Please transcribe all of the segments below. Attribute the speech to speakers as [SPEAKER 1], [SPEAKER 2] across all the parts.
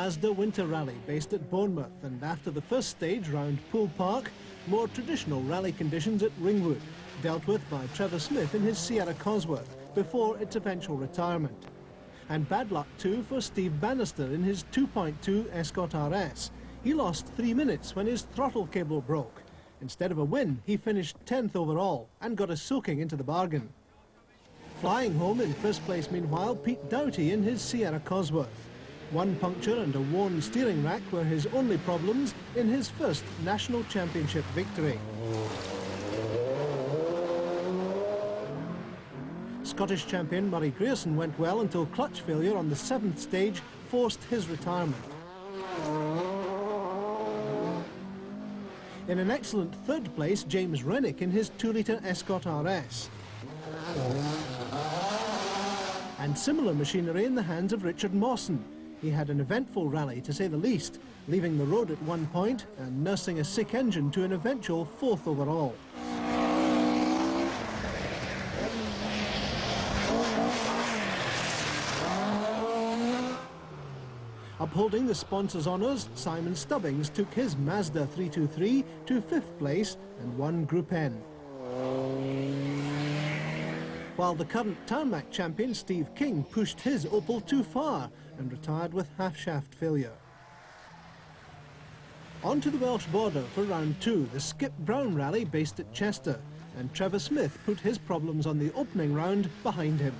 [SPEAKER 1] Mazda Winter Rally based at Bournemouth, and after the first stage round Poole Park, more traditional rally conditions at Ringwood, dealt with by Trevor Smith in his Sierra Cosworth before its eventual retirement. And bad luck too for Steve Bannister in his 2.2 Escort RS. He lost 3 minutes when his throttle cable broke. Instead of a win, he finished 10th overall and got a soaking into the bargain. Flying home in first place meanwhile, Pete Doughty in his Sierra Cosworth. One puncture and a worn steering rack were his only problems in his first national championship victory. Scottish champion Murray Grierson went well until clutch failure on the 7th stage forced his retirement. In an excellent third place, James Rennick in his 2-litre Escort RS. And similar machinery in the hands of Richard Marcin. He had an eventful rally, to say the least, leaving the road at one point and nursing a sick engine to an eventual 4th overall. Upholding the sponsors' honours, Simon Stubbings took his Mazda 323 to 5th place and won Group N. While the current Tarmac champion Steve King pushed his Opel too far and retired with half-shaft failure. On to the Welsh border for round 2, the Skip Brown rally based at Chester, and Trevor Smith put his problems on the opening round behind him.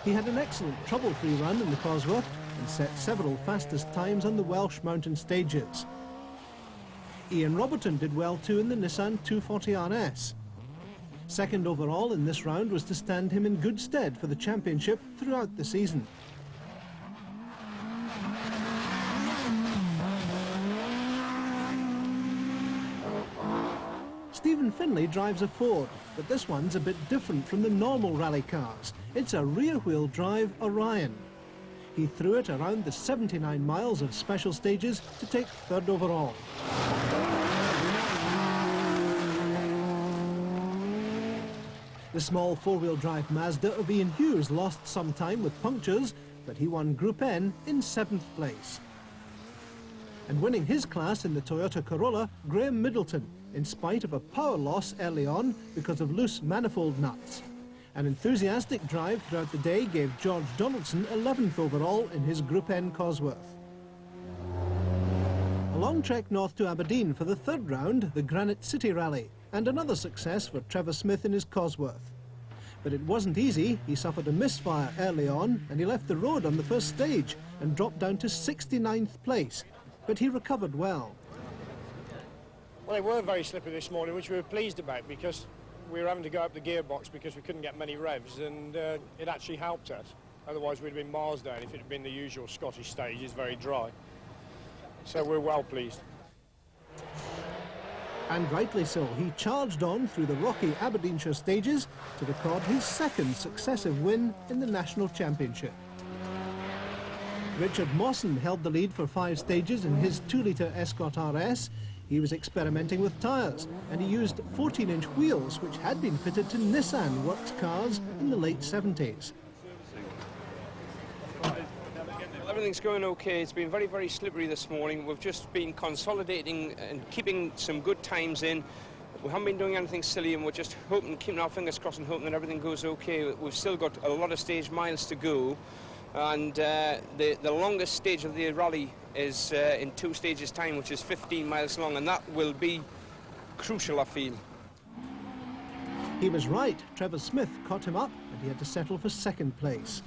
[SPEAKER 1] He had an excellent trouble-free run in the Cosworth and set several fastest times on the Welsh mountain stages. Ian Roberton did well too in the Nissan 240 RS. Second overall in this round was to stand him in good stead for the championship throughout the season. Stephen Finlay drives a Ford, but this one's a bit different from the normal rally cars. It's a rear-wheel drive Orion. He threw it around the 79 miles of special stages to take 3rd overall. The small 4-wheel drive Mazda of Ian Hughes lost some time with punctures, but he won Group N in 7th place. And winning his class in the Toyota Corolla, Graham Middleton, in spite of a power loss early on because of loose manifold nuts. An enthusiastic drive throughout the day gave George Donaldson 11th overall in his Group N Cosworth. A long trek north to Aberdeen for the 3rd round, the Granite City Rally, and another success for Trevor Smith in his Cosworth. But it wasn't easy. He suffered a misfire early on and he left the road on the first stage and dropped down to 69th place, but he recovered well.
[SPEAKER 2] Well, they were very slippy this morning, which we were pleased about because we were having to go up the gearbox because we couldn't get many revs, and it actually helped us. Otherwise we'd have been miles down if it had been the usual Scottish stages, very dry. So we're well pleased.
[SPEAKER 1] And rightly so. He charged on through the rocky Aberdeenshire stages to record his 2nd successive win in the National Championship. Richard Mawson held the lead for 5 stages in his 2-litre Escort RS. He was experimenting with tyres, and he used 14-inch wheels which had been fitted to Nissan works cars in the late 70s.
[SPEAKER 3] Everything's going okay. It's been very, very slippery this morning. We've just been consolidating and keeping some good times in. We haven't been doing anything silly, and we're just hoping, keeping our fingers crossed and hoping that everything goes okay. We've still got a lot of stage miles to go, and the longest stage of the rally is in 2 stages' time, which is 15 miles long, and that will be crucial, I feel.
[SPEAKER 1] He was right. Trevor Smith caught him up, and he had to settle for 2nd place.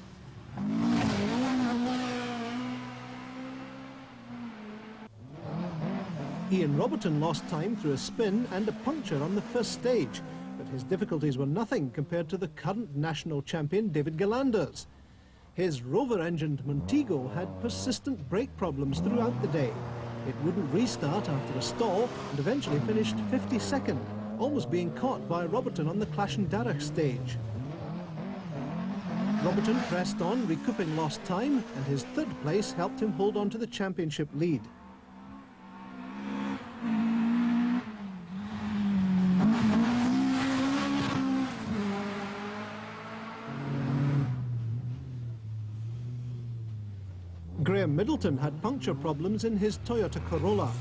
[SPEAKER 1] Ian Roberton lost time through a spin and a puncture on the first stage, but his difficulties were nothing compared to the current national champion David Gillanders. His Rover-engined Montego had persistent brake problems throughout the day. It wouldn't restart after a stall and eventually finished 52nd, almost being caught by Roberton on the Clashendalach stage. Roberton pressed on, recouping lost time, and his 3rd place helped him hold on to the championship lead. Graham Graham Middleton had puncture problems in his Toyota Corolla.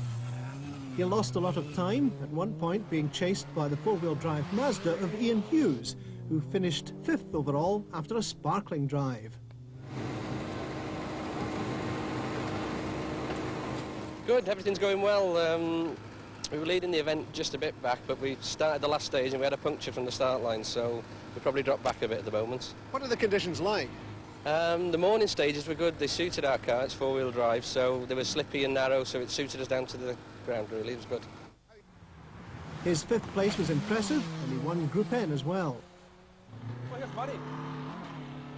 [SPEAKER 1] He lost a lot of time, at one point being chased by the four-wheel drive Mazda of Ian Hughes, who finished 5th overall after a sparkling drive.
[SPEAKER 4] Good, everything's going well. We were leading the event just a bit back, but we started the last stage and we had a puncture from the start line, so we probably dropped back a bit at the moment.
[SPEAKER 5] What are the conditions like?
[SPEAKER 4] The morning stages were good. They suited our car. It's four-wheel drive, so they were slippy and narrow, so it suited us down to the ground, really. It was good.
[SPEAKER 1] His 5th place was impressive, and he won Group N as well.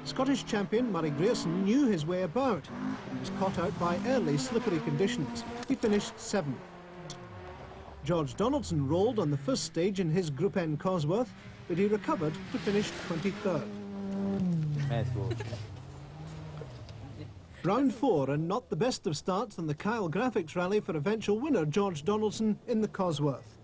[SPEAKER 1] Scottish champion Murray Grierson knew his way about. He was caught out by early slippery conditions. He finished 7th. George Donaldson rolled on the first stage in his Group N Cosworth, but he recovered to finish 23rd. Round 4, and not the best of starts on the Kyle Graphics rally for eventual winner George Donaldson in the Cosworth.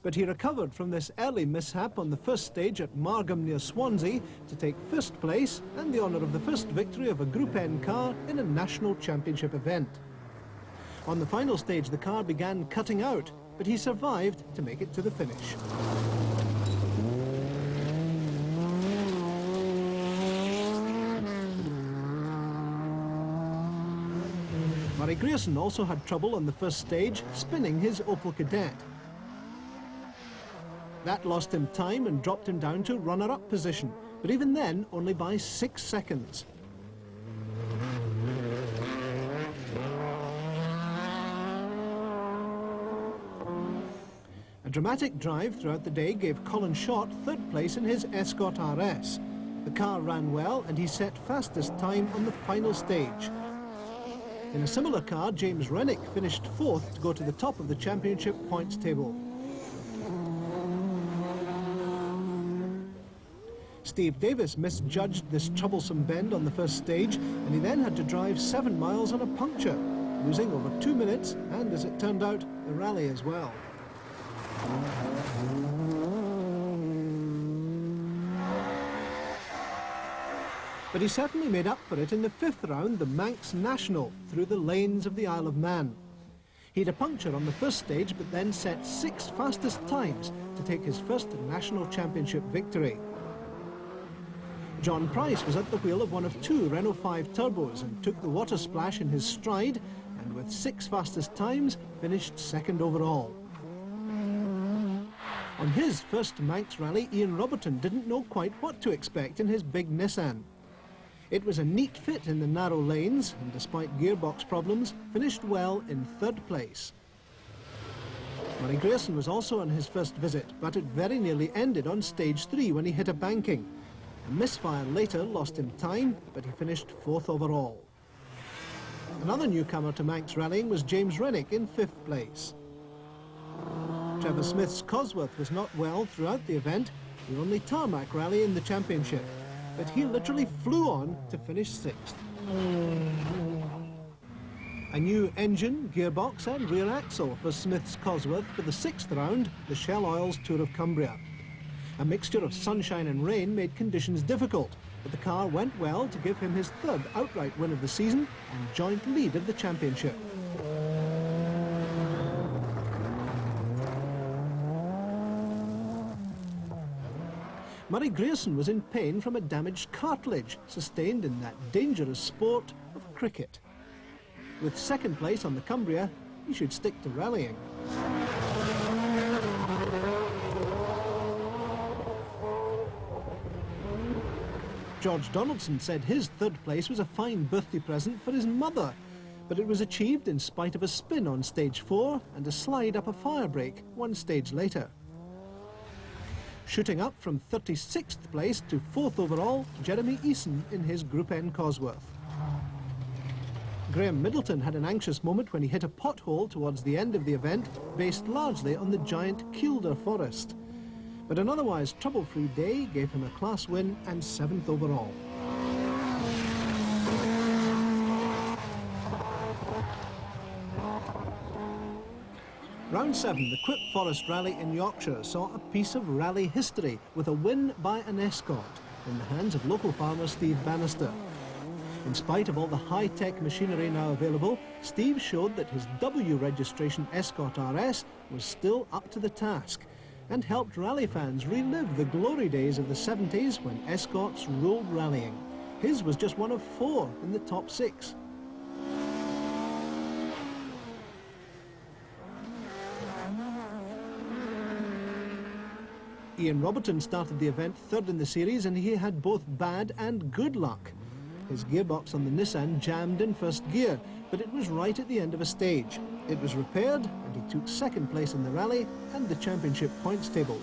[SPEAKER 1] But he recovered from this early mishap on the first stage at Margam near Swansea to take 1st place and the honour of the first victory of a Group N car in a national championship event. On the final stage the car began cutting out, but he survived to make it to the finish. Murray Grierson also had trouble on the first stage, spinning his Opel Kadett. That lost him time and dropped him down to runner-up position, but even then only by 6 seconds. A dramatic drive throughout the day gave Colin Shott 3rd place in his Escort RS. The car ran well and he set fastest time on the final stage. In a similar car, James Rennick finished 4th to go to the top of the championship points table. Steve Davis misjudged this troublesome bend on the first stage, and he then had to drive 7 miles on a puncture, losing over 2 minutes and, as it turned out, the rally as well. But he certainly made up for it in the 5th round, the Manx National, through the lanes of the Isle of Man. He had a puncture on the first stage, but then set 6 fastest times to take his first national championship victory. John Price was at the wheel of one of 2 Renault 5 turbos and took the water splash in his stride, and with 6 fastest times, finished 2nd overall. On his first Manx rally, Ian Robertson didn't know quite what to expect in his big Nissan. It was a neat fit in the narrow lanes, and despite gearbox problems, finished well in 3rd place. Murray Grierson was also on his first visit, but it very nearly ended on stage 3 when he hit a banking. A misfire later lost him time, but he finished 4th overall. Another newcomer to Manx rallying was James Rennick in 5th place. Trevor Smith's Cosworth was not well throughout the event, the only tarmac rally in the championship, but he literally flew on to finish 6th. A new engine, gearbox and rear axle for Smith's Cosworth for the 6th round, the Shell Oil's Tour of Cumbria. A mixture of sunshine and rain made conditions difficult, but the car went well to give him his 3rd outright win of the season and joint lead of the championship. Murray Grierson was in pain from a damaged cartilage sustained in that dangerous sport of cricket. With 2nd place on the Cumbria, he should stick to rallying. George Donaldson said his 3rd place was a fine birthday present for his mother, but it was achieved in spite of a spin on stage 4 and a slide up a fire break 1 stage later. Shooting up from 36th place to 4th overall, Jeremy Eason in his Group N Cosworth. Graham Middleton had an anxious moment when he hit a pothole towards the end of the event, based largely on the giant Gillanders forest. But an otherwise trouble-free day gave him a class win and 7th overall. Round 7, the Quip Forest Rally in Yorkshire saw a piece of rally history with a win by an Escort in the hands of local farmer Steve Bannister. In spite of all the high-tech machinery now available, Steve showed that his W registration Escort RS was still up to the task and helped rally fans relive the glory days of the 70s when Escorts ruled rallying. His was just one of 4 in the top 6. Ian Robertson started the event 3rd in the series, and he had both bad and good luck. His gearbox on the Nissan jammed in first gear, but it was right at the end of a stage. It was repaired, and he took 2nd place in the rally and the championship points table.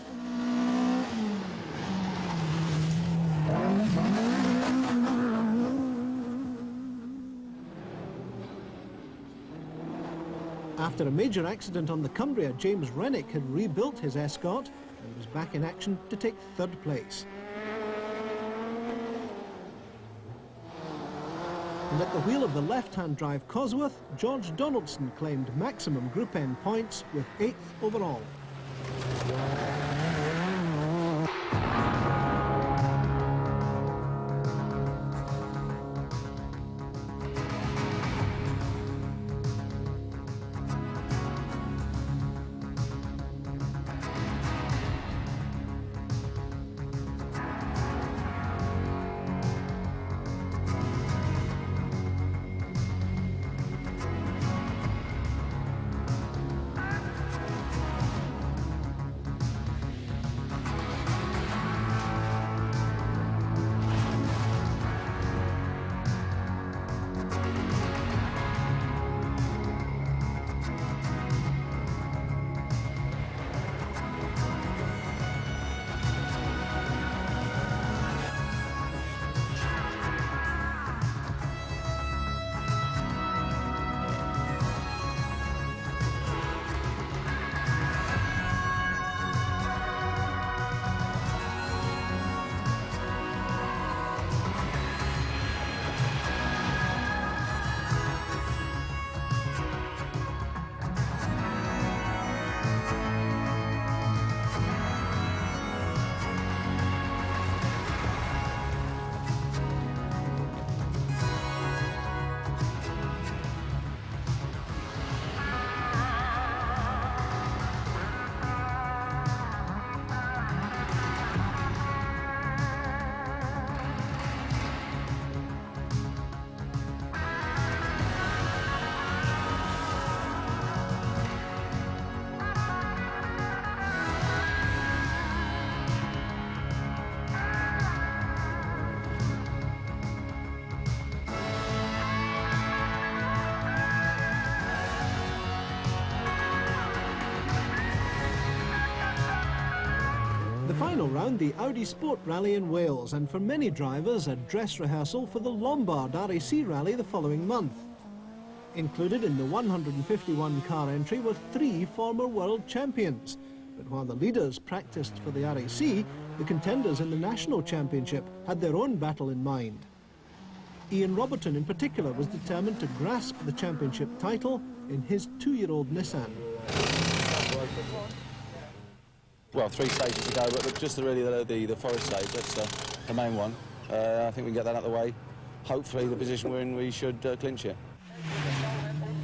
[SPEAKER 1] After a major accident on the Cumbria, James Rennick had rebuilt his Escort and was back in action to take 3rd place. And at the wheel of the left-hand drive Cosworth, George Donaldson claimed maximum Group N points with 8th overall. Final round, the Audi Sport Rally in Wales, and for many drivers a dress rehearsal for the Lombard RAC Rally the following month. Included in the 151 car entry were 3 former world champions, but while the leaders practiced for the RAC, the contenders in the National Championship had their own battle in mind. Ian Robertson in particular was determined to grasp the championship title in his 2-year-old Nissan.
[SPEAKER 5] Well, 3 stages to go, but just really the forest stage, that's the main one. I think we can get that out of the way. Hopefully the position we're in, we should clinch it.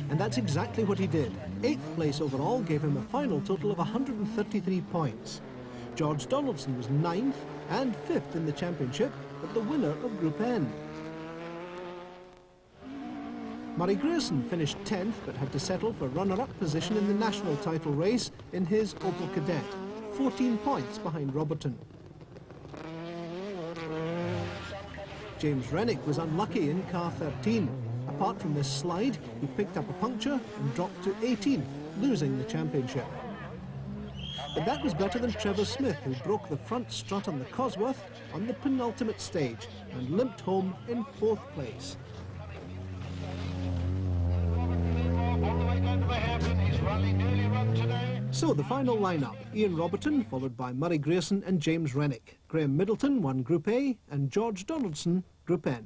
[SPEAKER 1] And that's exactly what he did. 8th place overall gave him a final total of 133 points. George Donaldson was 9th and 5th in the championship, but the winner of Group N. Murray Grierson finished 10th, but had to settle for runner-up position in the national title race in his Opel Kadett, 14 points behind Robertson. James Rennick was unlucky in car 13. Apart from this slide, he picked up a puncture and dropped to 18th, losing the championship. But that was better than Trevor Smith, who broke the front strut on the Cosworth on the penultimate stage and limped home in 4th place. So the final lineup: Ian Robertson, followed by Murray Grierson and James Rennick. Graham Middleton won Group A and George Donaldson Group N.